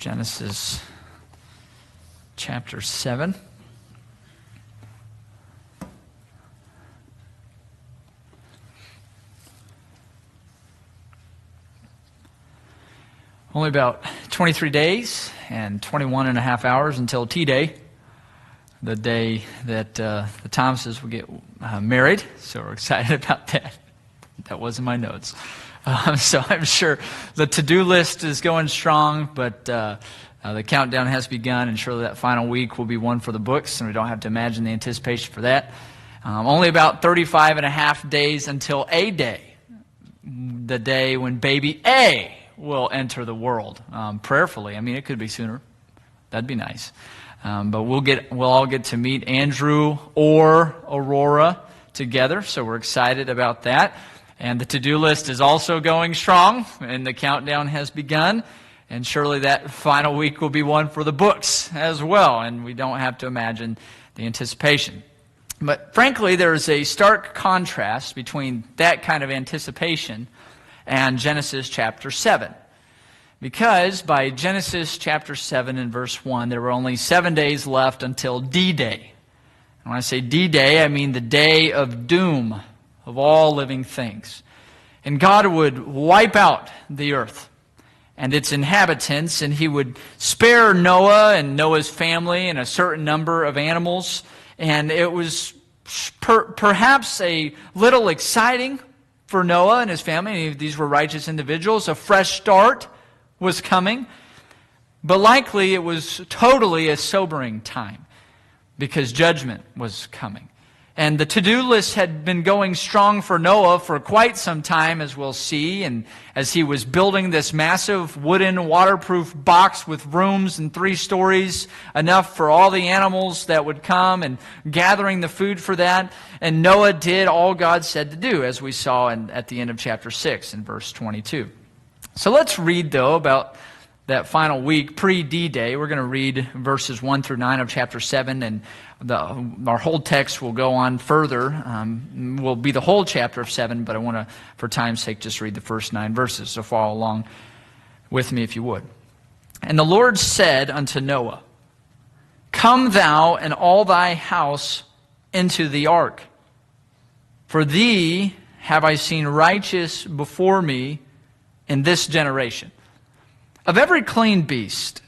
Genesis chapter 7. Only about 23 days and 21 and a half hours until T-Day, the day that the Thomases will get married. So we're excited about that. That wasn't my notes. So I'm sure the to-do list is going strong, but the countdown has begun, and surely that final week will be one for the books, and we don't have to imagine the anticipation for that. Only about 35 and a half days until A-Day, the day when baby A will enter the world, prayerfully. I mean, it could be sooner. That'd be nice. But we'll all get to meet Andrew or Aurora together, so we're excited about that. And the to-do list is also going strong, and the countdown has begun. And surely that final week will be one for the books as well, and we don't have to imagine the anticipation. But frankly, there is a stark contrast between that kind of anticipation and Genesis chapter 7. Because by Genesis chapter 7 and verse 1, there were only 7 days left until D-Day. And when I say D-Day, I mean the day of doom of all living things. And God would wipe out the earth and its inhabitants, and He would spare Noah and Noah's family and a certain number of animals. And it was perhaps a little exciting for Noah and his family. These were righteous individuals. A fresh start was coming. But likely it was totally a sobering time because judgment was coming. And the to-do list had been going strong for Noah for quite some time, as we'll see. And as he was building this massive wooden waterproof box with rooms and 3 stories, enough for all the animals that would come, and gathering the food for that. And Noah did all God said to do, as we saw at the end of chapter 6 in verse 22. So let's read, though, about that final week, pre-D-Day. We're going to read verses 1 through 9 of chapter 7, and our whole text will go on further. Will be the whole chapter of 7, but I want to, for time's sake, just read the first 9 verses. So follow along with me if you would. And the Lord said unto Noah, Come thou and all thy house into the ark. For thee have I seen righteous before me in this generation. Of every clean beast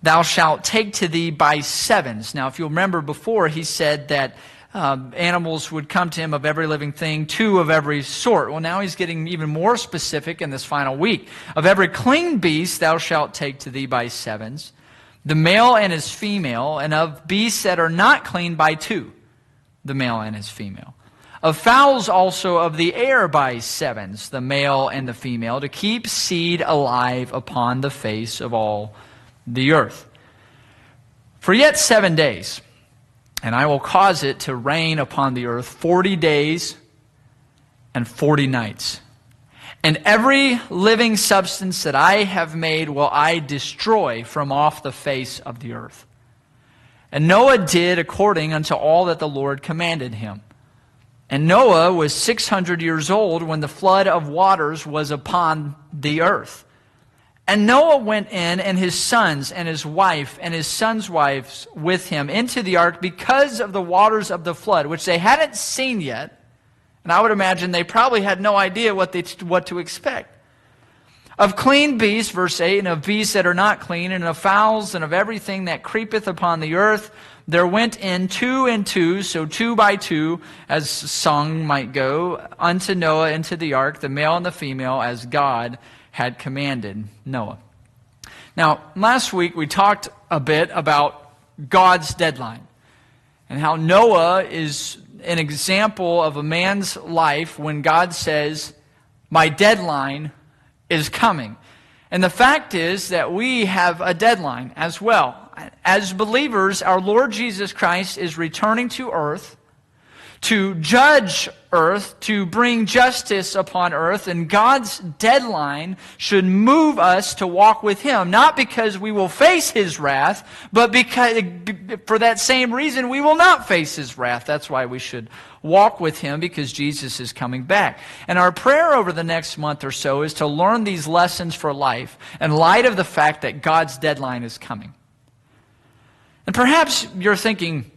thou shalt take to thee by 7s. Now, if you'll remember before, he said that animals would come to him of every living thing, 2 of every sort. Well, now he's getting even more specific in this final week. Of every clean beast thou shalt take to thee by 7s, the male and his female, and of beasts that are not clean by 2, the male and his female. Of fowls also of the air by 7s, the male and the female, to keep seed alive upon the face of all the earth. For yet 7 days, and I will cause it to rain upon the earth 40 days and 40 nights. And every living substance that I have made will I destroy from off the face of the earth. And Noah did according unto all that the Lord commanded him. And Noah was 600 years old when the flood of waters was upon the earth. And Noah went in, and his sons, and his wife, and his sons' wives with him into the ark because of the waters of the flood, which they hadn't seen yet. And I would imagine they probably had no idea what to expect. Of clean beasts, verse 8, and of beasts that are not clean, and of fowls, and of everything that creepeth upon the earth, there went in 2 and 2, so 2 by 2, as song might go, unto Noah into the ark, the male and the female, as God had commanded Noah. Now, last week we talked a bit about God's deadline, and how Noah is an example of a man's life when God says, my deadline is coming. And the fact is that we have a deadline as well. As believers, our Lord Jesus Christ is returning to earth to judge earth, to bring justice upon earth, and God's deadline should move us to walk with Him, not because we will face His wrath, but because for that same reason we will not face His wrath. That's why we should walk with Him, because Jesus is coming back. And our prayer over the next month or so is to learn these lessons for life in light of the fact that God's deadline is coming. And perhaps you're thinking,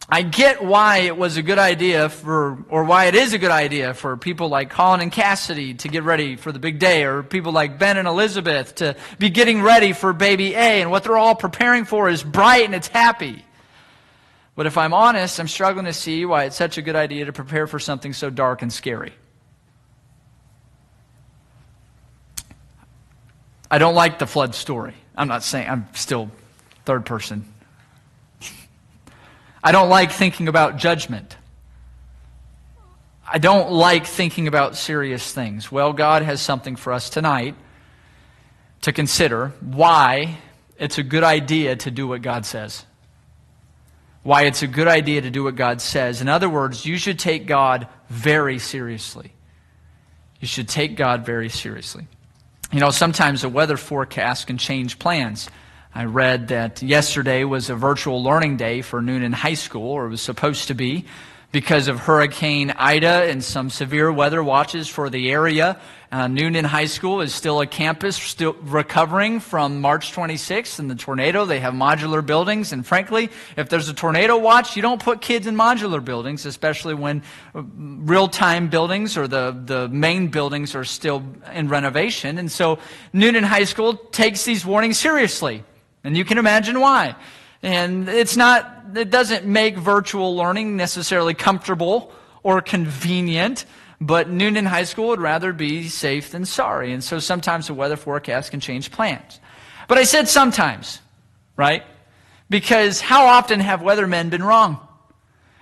I get why it was a good idea or why it is a good idea for people like Colin and Cassidy to get ready for the big day, or people like Ben and Elizabeth to be getting ready for baby A, and what they're all preparing for is bright and it's happy. But if I'm honest, I'm struggling to see why it's such a good idea to prepare for something so dark and scary. I don't like the flood story. I'm not saying, I'm still third person. I don't like thinking about judgment. I don't like thinking about serious things. Well, God has something for us tonight to consider why it's a good idea to do what God says. Why it's a good idea to do what God says. In other words, you should take God very seriously. You should take God very seriously. You know, sometimes a weather forecast can change plans. I read that yesterday was a virtual learning day for Noonan High School, or it was supposed to be, because of Hurricane Ida and some severe weather watches for the area. Noonan High School is still a campus, still recovering from March 26th and the tornado. They have modular buildings, and frankly, if there's a tornado watch, you don't put kids in modular buildings, especially when real-time buildings or the main buildings are still in renovation. And so Noonan High School takes these warnings seriously. And you can imagine why. And it doesn't make virtual learning necessarily comfortable or convenient, but Noonan High School would rather be safe than sorry. And so sometimes the weather forecast can change plans. But I said sometimes, right? Because how often have weathermen been wrong?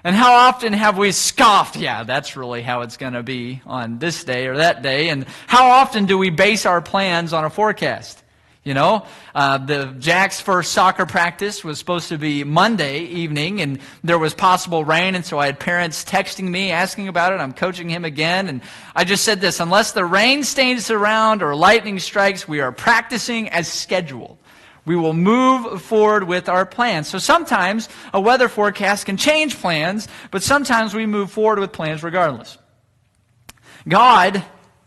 And how often have we scoffed, yeah, that's really how it's going to be on this day or that day? And how often do we base our plans on a forecast? You know, the Jack's first soccer practice was supposed to be Monday evening, and there was possible rain, and so I had parents texting me, asking about it. I'm coaching him again, and I just said this: unless the rain stays around or lightning strikes, we are practicing as scheduled. We will move forward with our plans. So sometimes a weather forecast can change plans, but sometimes we move forward with plans regardless. God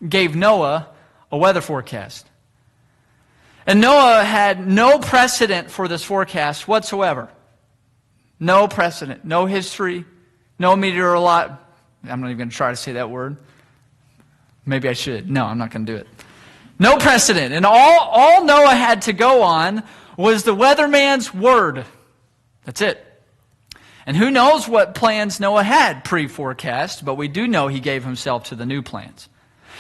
gave Noah a weather forecast. And Noah had no precedent for this forecast whatsoever. No precedent, no history, no meteorology. I'm not even going to try to say that word. Maybe I should. No, I'm not going to do it. No precedent. And all Noah had to go on was the weatherman's word. That's it. And who knows what plans Noah had pre-forecast, but we do know he gave himself to the new plans.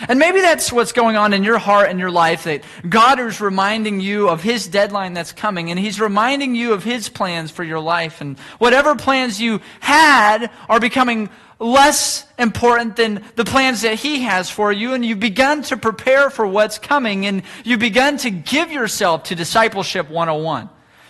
And maybe that's what's going on in your heart and your life, that God is reminding you of His deadline that's coming, and He's reminding you of His plans for your life. And whatever plans you had are becoming less important than the plans that He has for you, and you've begun to prepare for what's coming, and you've begun to give yourself to Discipleship 101.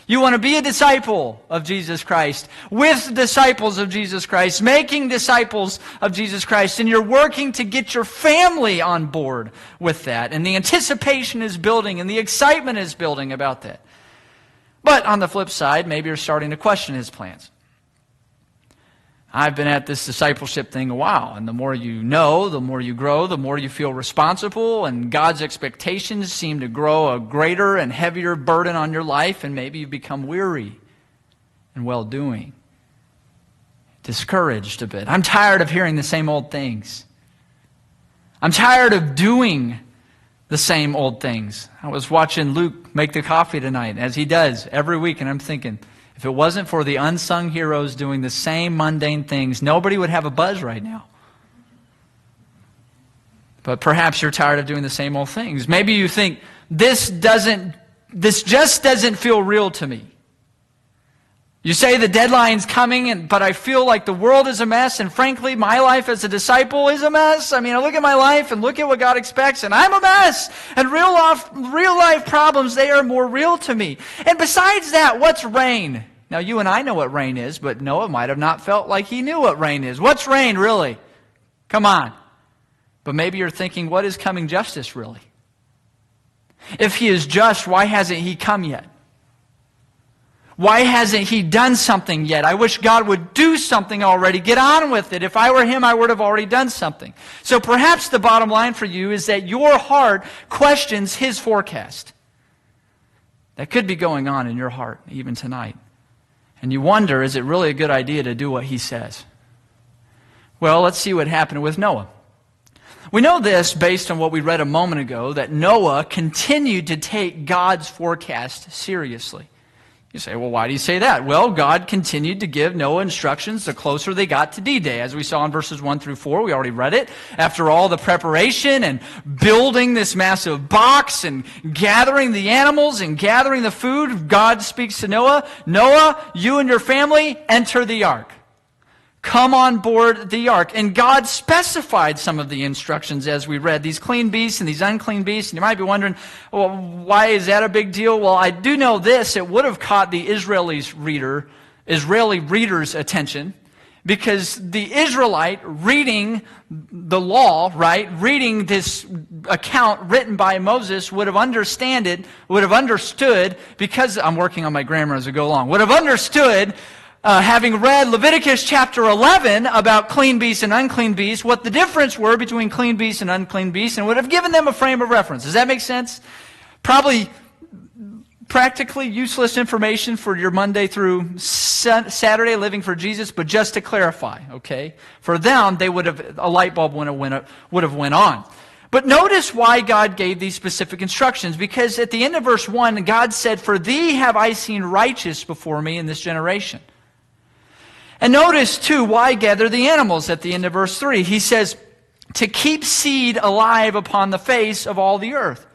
You want to be a disciple of Jesus Christ, with disciples of Jesus Christ, making disciples of Jesus Christ, and you're working to get your family on board with that. And the anticipation is building, and the excitement is building about that. But on the flip side, maybe you're starting to question His plans. I've been at this discipleship thing a while, and the more you know, the more you grow, the more you feel responsible, and God's expectations seem to grow a greater and heavier burden on your life, and maybe you become weary and well-doing, discouraged a bit. I'm tired of hearing the same old things. I'm tired of doing the same old things. I was watching Luke make the coffee tonight, as he does every week, and I'm thinking, if it wasn't for the unsung heroes doing the same mundane things, nobody would have a buzz right now. But perhaps you're tired of doing the same old things. Maybe you think, this just doesn't feel real to me. You say the deadline's coming, but I feel like the world is a mess, and frankly, my life as a disciple is a mess. I mean, I look at my life and look at what God expects, and I'm a mess. And real life problems, they are more real to me. And besides that, what's rain? Now, you and I know what rain is, but Noah might have not felt like he knew what rain is. What's rain, really? Come on. But maybe you're thinking, what is coming justice, really? If he is just, why hasn't he come yet? Why hasn't he done something yet? I wish God would do something already. Get on with it. If I were him, I would have already done something. So perhaps the bottom line for you is that your heart questions his forecast. That could be going on in your heart even tonight. And you wonder, is it really a good idea to do what he says? Well, let's see what happened with Noah. We know this based on what we read a moment ago, that Noah continued to take God's forecast seriously. You say, well, why do you say that? Well, God continued to give Noah instructions the closer they got to D-Day. As we saw in verses 1 through 4, we already read it. After all the preparation and building this massive box and gathering the animals and gathering the food, God speaks to Noah, Noah, you and your family, enter the ark. Come on board the ark. And God specified some of the instructions as we read, these clean beasts and these unclean beasts. And you might be wondering, well, why is that a big deal? Well, I do know this. It would have caught the Israeli reader's attention, because the Israelite reading the law, right, reading this account written by Moses would have understood, because I'm working on my grammar as I go along, would have understood, having read Leviticus chapter 11 about clean beasts and unclean beasts, what the difference were between clean beasts and unclean beasts, and would have given them a frame of reference. Does that make sense? Probably practically useless information for your Monday through Saturday living for Jesus, but just to clarify, okay? For them, a light bulb would have went on. But notice why God gave these specific instructions, because at the end of verse 1, God said, "For thee have I seen righteous before me in this generation." And notice, too, why gather the animals at the end of verse 3. He says, to keep seed alive upon the face of all the earth.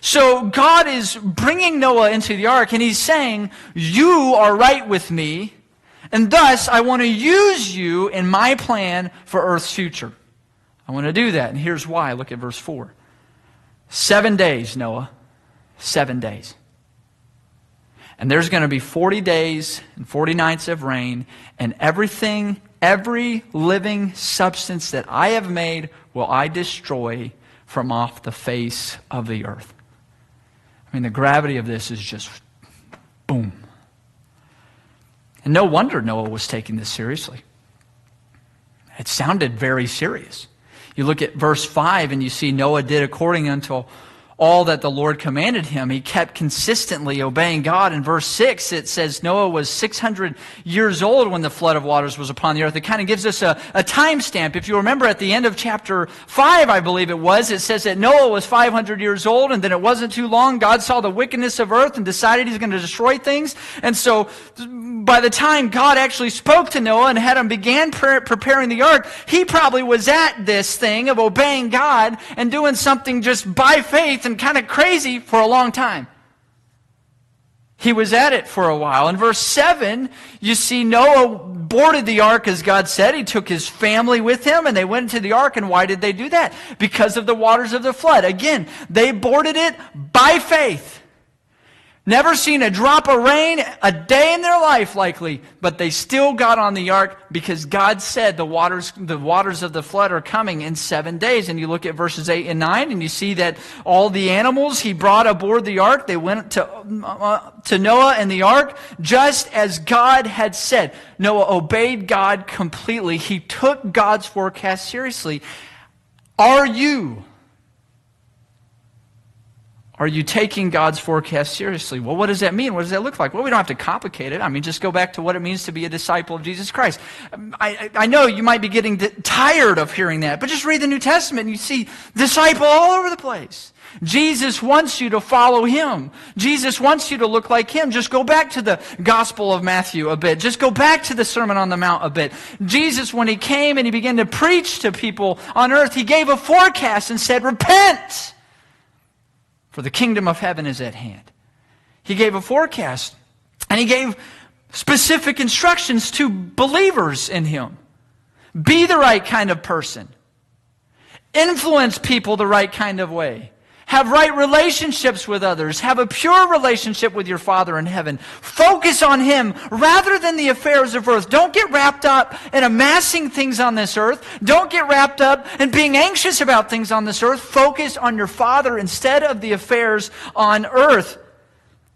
So God is bringing Noah into the ark, and he's saying, you are right with me, and thus I want to use you in my plan for earth's future. I want to do that, and here's why. Look at verse 4. 7 days, Noah. 7 days. And there's going to be 40 days and 40 nights of rain, and every living substance that I have made will I destroy from off the face of the earth. I mean, the gravity of this is just boom. And no wonder Noah was taking this seriously. It sounded very serious. You look at verse 5 and you see Noah did according unto all that the Lord commanded him. He kept consistently obeying God. In verse 6, it says Noah was 600 years old when the flood of waters was upon the earth. It kind of gives us a time stamp. If you remember at the end of chapter 5, I believe it says that Noah was 500 years old, and then it wasn't too long. God saw the wickedness of earth and decided he's going to destroy things. And so by the time God actually spoke to Noah and had him begin preparing the ark, he probably was at this thing of obeying God and doing something just by faith and kind of crazy for a long time. He was at it for a while. In verse 7, you see Noah boarded the ark as God said. He took his family with him and they went into the ark. And why did they do that? Because of the waters of the flood. Again, they boarded it by faith. Never seen a drop of rain a day in their life, likely, but they still got on the ark because God said the waters of the flood are coming in 7 days. And you look at verses 8 and 9, and you see that all the animals he brought aboard the ark, they went to Noah and the ark, just as God had said. Noah obeyed God completely. He took God's forecast seriously. Are you taking God's forecast seriously? Well, what does that mean? What does that look like? Well, we don't have to complicate it. I mean, just go back to what it means to be a disciple of Jesus Christ. I know you might be getting tired of hearing that, but just read the New Testament and you see disciple all over the place. Jesus wants you to follow him. Jesus wants you to look like him. Just go back to the Gospel of Matthew a bit. Just go back to the Sermon on the Mount a bit. Jesus, when he came and he began to preach to people on earth, he gave a forecast and said, repent, for the kingdom of heaven is at hand. He gave a forecast, and he gave specific instructions to believers in him. Be the right kind of person. Influence people the right kind of way. Have right relationships with others. Have a pure relationship with your Father in heaven. Focus on Him rather than the affairs of earth. Don't get wrapped up in amassing things on this earth. Don't get wrapped up in being anxious about things on this earth. Focus on your Father instead of the affairs on earth.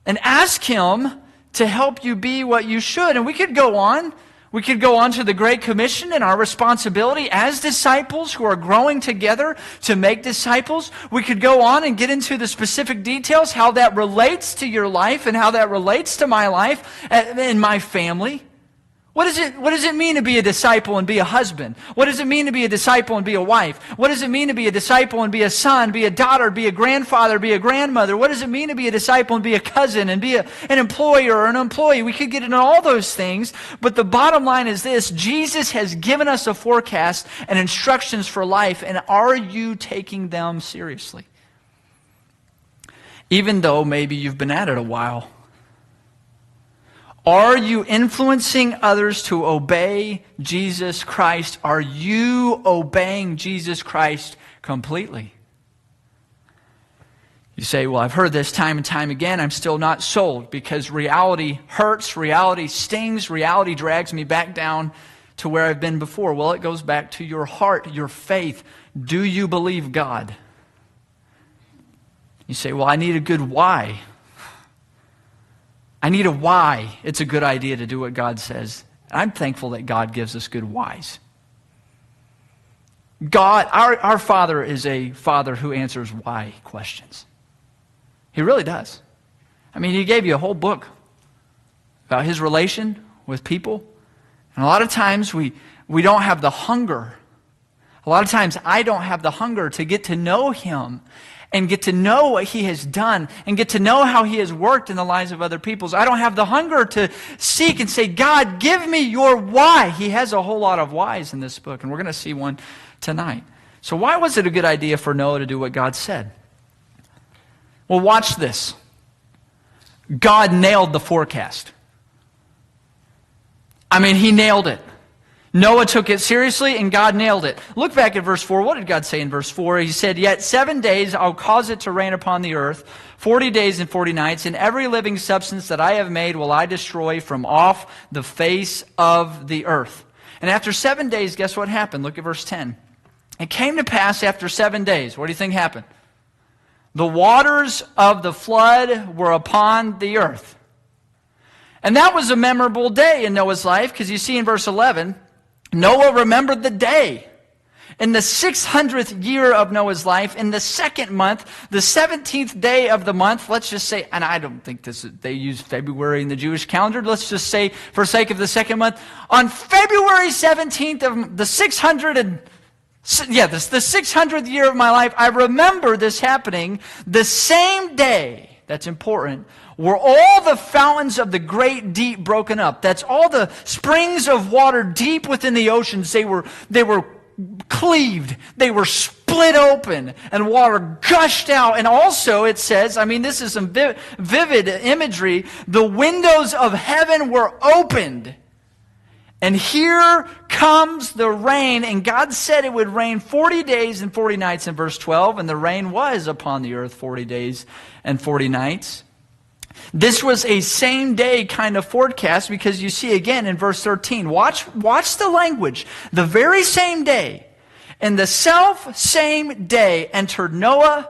And ask Him to help you be what you should. And we could go on. We could go on to the Great Commission and our responsibility as disciples who are growing together to make disciples. We could go on and get into the specific details, how that relates to your life and how that relates to my life and my family. What does it mean to be a disciple and be a husband? What does it mean to be a disciple and be a wife? What does it mean to be a disciple and be a son, be a daughter, be a grandfather, be a grandmother? What does it mean to be a disciple and be a cousin and be an employer or an employee? We could get into all those things, but the bottom line is this: Jesus has given us a forecast and instructions for life, and are you taking them seriously? Even though maybe you've been at it a while. Are you influencing others to obey Jesus Christ? Are you obeying Jesus Christ completely? You say, well, I've heard this time and time again. I'm still not sold because reality hurts, reality stings, reality drags me back down to where I've been before. Well, it goes back to your heart, your faith. Do you believe God? You say, well, I need a good why. I need a why it's a good idea to do what God says. I'm thankful that God gives us good whys. God, our Father is a Father who answers why questions. He really does. I mean, He gave you a whole book about His relation with people. And a lot of times we don't have the hunger. A lot of times I don't have the hunger to get to know Him and get to know what He has done and get to know how He has worked in the lives of other people. I don't have the hunger to seek and say, God, give me your why. He has a whole lot of whys in this book, and we're going to see one tonight. So why was it a good idea for Noah to do what God said? Well, watch this. God nailed the forecast. I mean, He nailed it. Noah took it seriously, and God nailed it. Look back at verse 4. What did God say in verse 4? He said, yet 7 days I'll cause it to rain upon the earth, 40 days and 40 nights, and every living substance that I have made will I destroy from off the face of the earth. And after 7 days, guess what happened? Look at verse 10. It came to pass after 7 days. What do you think happened? The waters of the flood were upon the earth. And that was a memorable day in Noah's life, because you see in verse 11, Noah remembered the day. In the 600th year of Noah's life, in the second month, the 17th day of the month, let's just say, and I don't think they use February in the Jewish calendar, let's just say, for sake of the second month, on February 17th of the 600th year of my life, I remember this happening the same day, that's important, were all the fountains of the great deep broken up. That's all the springs of water deep within the oceans. They were cleaved. They were split open, and water gushed out. And also it says, I mean, this is some vivid imagery, the windows of heaven were opened. And here comes the rain, and God said it would rain 40 days and 40 nights in verse 12, and the rain was upon the earth 40 days and 40 nights. This was a same day kind of forecast, because you see again in verse 13, watch the language. The very same day, in the self same day, entered Noah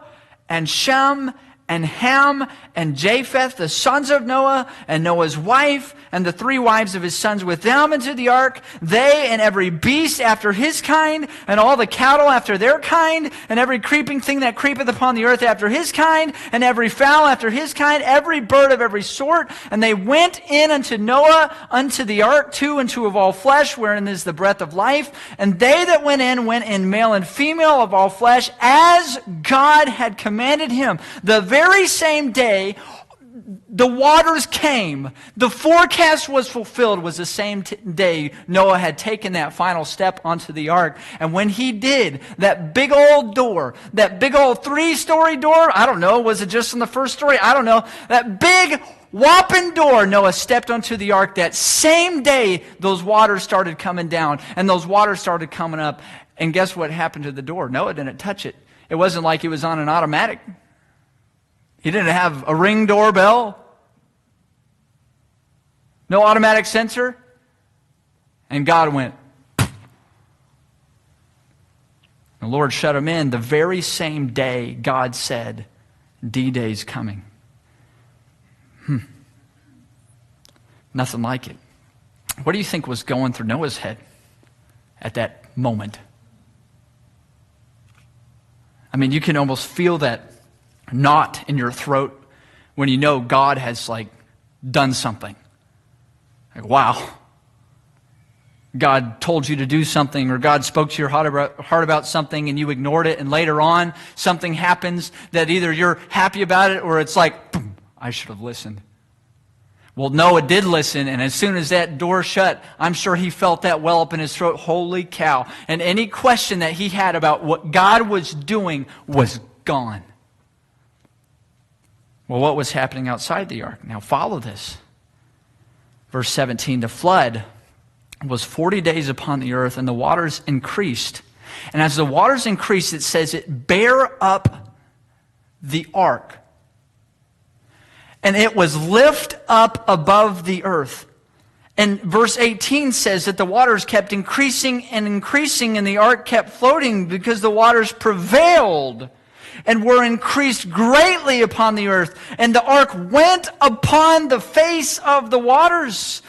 and Shem and Ham and Japheth, the sons of Noah, and Noah's wife, and the 3 wives of his sons with them into the ark, they and every beast after his kind, and all the cattle after their kind, and every creeping thing that creepeth upon the earth after his kind, and every fowl after his kind, every bird of every sort. And they went in unto Noah, unto the ark, 2 and 2 of all flesh, wherein is the breath of life. And they that went in male and female of all flesh, as God had commanded him. The very same day, the waters came. The forecast was fulfilled. Was the same day Noah had taken that final step onto the ark. And when he did, that big old door, that big old 3-story door, I don't know, was it just in the first story? I don't know. That big whopping door, Noah stepped onto the ark. That same day, those waters started coming down, and those waters started coming up. And guess what happened to the door? Noah didn't touch it. It wasn't like it was on an automatic. He didn't have a Ring doorbell. No automatic sensor. And God went. The Lord shut him in the very same day God said, D-Day's coming. Nothing like it. What do you think was going through Noah's head at that moment? I mean, you can almost feel that knot in your throat when you know God has done something. Like, wow. God told you to do something, or God spoke to your heart about something and you ignored it, and later on something happens that either you're happy about it or it's like, boom, I should have listened. Well, Noah did listen, and as soon as that door shut, I'm sure he felt that well up in his throat. Holy cow. And any question that he had about what God was doing was gone. Well, what was happening outside the ark? Now follow this. Verse 17, the flood was 40 days upon the earth, and the waters increased. And as the waters increased, it says it bare up the ark. And it was lift up above the earth. And verse 18 says that the waters kept increasing and increasing, and the ark kept floating because the waters prevailed and were increased greatly upon the earth. And the ark went upon the face of the waters.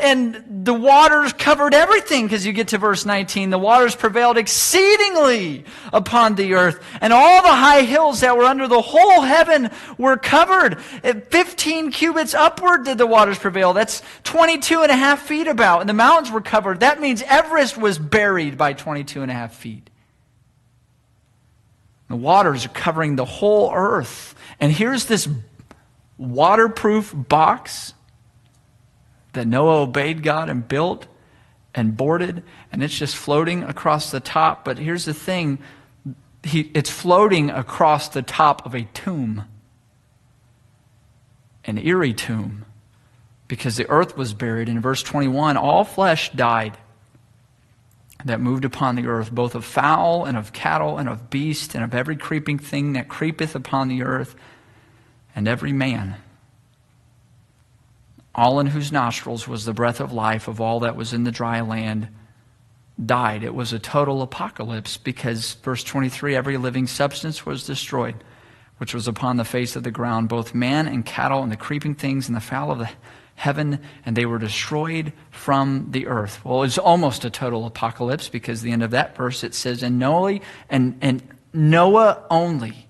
And the waters covered everything, because you get to verse 19. The waters prevailed exceedingly upon the earth. And all the high hills that were under the whole heaven were covered. At 15 cubits upward did the waters prevail. That's 22 and a half feet about. And the mountains were covered. That means Everest was buried by 22 and a half feet. The waters are covering the whole earth. And here's this waterproof box that Noah obeyed God and built and boarded, and it's just floating across the top. But here's the thing, it's floating across the top of a tomb, an eerie tomb, because the earth was buried. In verse 21, all flesh died that moved upon the earth, both of fowl and of cattle and of beast and of every creeping thing that creepeth upon the earth, and every man, all in whose nostrils was the breath of life of all that was in the dry land, died. It was a total apocalypse, because verse 23, every living substance was destroyed, which was upon the face of the ground, both man and cattle and the creeping things and the fowl of the heaven, and they were destroyed from the earth. Well, it's almost a total apocalypse, because the end of that verse, it says, and Noah only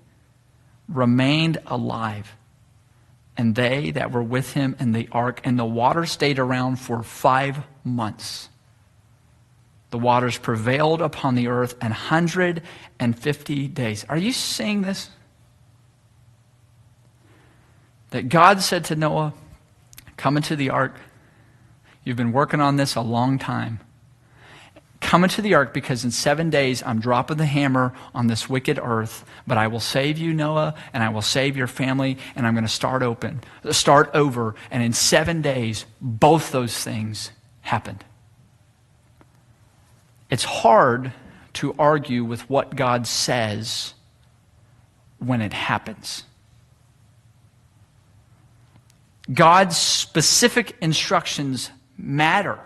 remained alive, and they that were with him in the ark, and the water stayed around for 5 months. The waters prevailed upon the earth 150 days. Are you seeing this? That God said to Noah, come into the ark. You've been working on this a long time. Come into the ark, because in 7 days I'm dropping the hammer on this wicked earth, but I will save you, Noah, and I will save your family, and I'm going to start over. And in 7 days, both those things happened. It's hard to argue with what God says when it happens. God's specific instructions matter,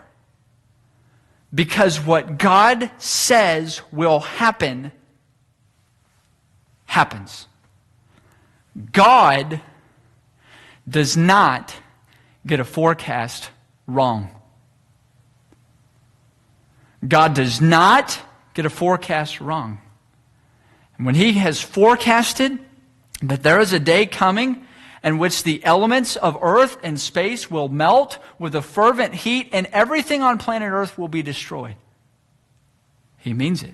because what God says will happen, happens. God does not get a forecast wrong. God does not get a forecast wrong. And when He has forecasted that there is a day coming in which the elements of earth and space will melt with a fervent heat, and everything on planet Earth will be destroyed, He means it.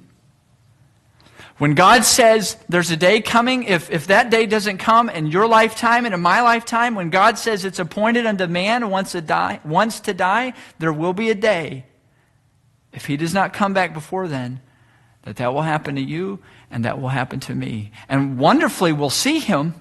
When God says there's a day coming, if that day doesn't come in your lifetime and in my lifetime, when God says it's appointed unto man once to die, there will be a day, if He does not come back before then, that will happen to you and that will happen to me. And wonderfully, we'll see Him,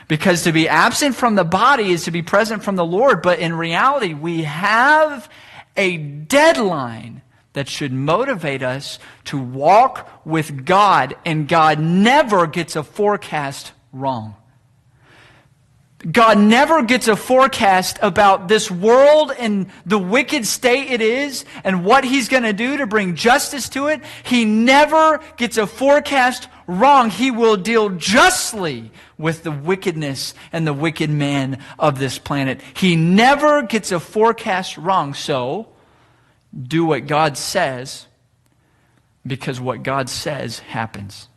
because to be absent from the body is to be present from the Lord. But in reality, we have a deadline that should motivate us to walk with God, and God never gets a forecast wrong. God never gets a forecast about this world and the wicked state it is and what He's going to do to bring justice to it. He never gets a forecast wrong. He will deal justly with the wickedness and the wicked man of this planet. He never gets a forecast wrong. So, do what God says, because what God says happens.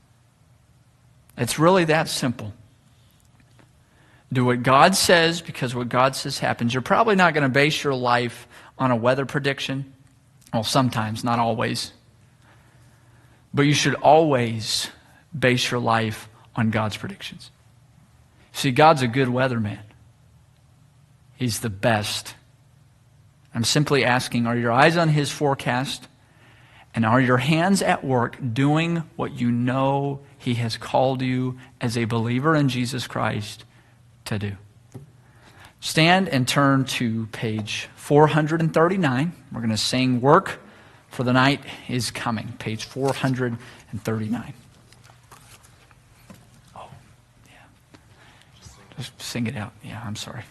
It's really that simple. Do what God says, because what God says happens. You're probably not going to base your life on a weather prediction. Well, sometimes, not always. But you should always base your life on God's predictions. See, God's a good weatherman. He's the best. I'm simply asking, are your eyes on His forecast? And are your hands at work doing what you know He has called you as a believer in Jesus Christ to do? Stand and turn to page 439. We're going to sing Work for the Night is Coming. Page 439. Oh, yeah. Just sing it out. Yeah, I'm sorry.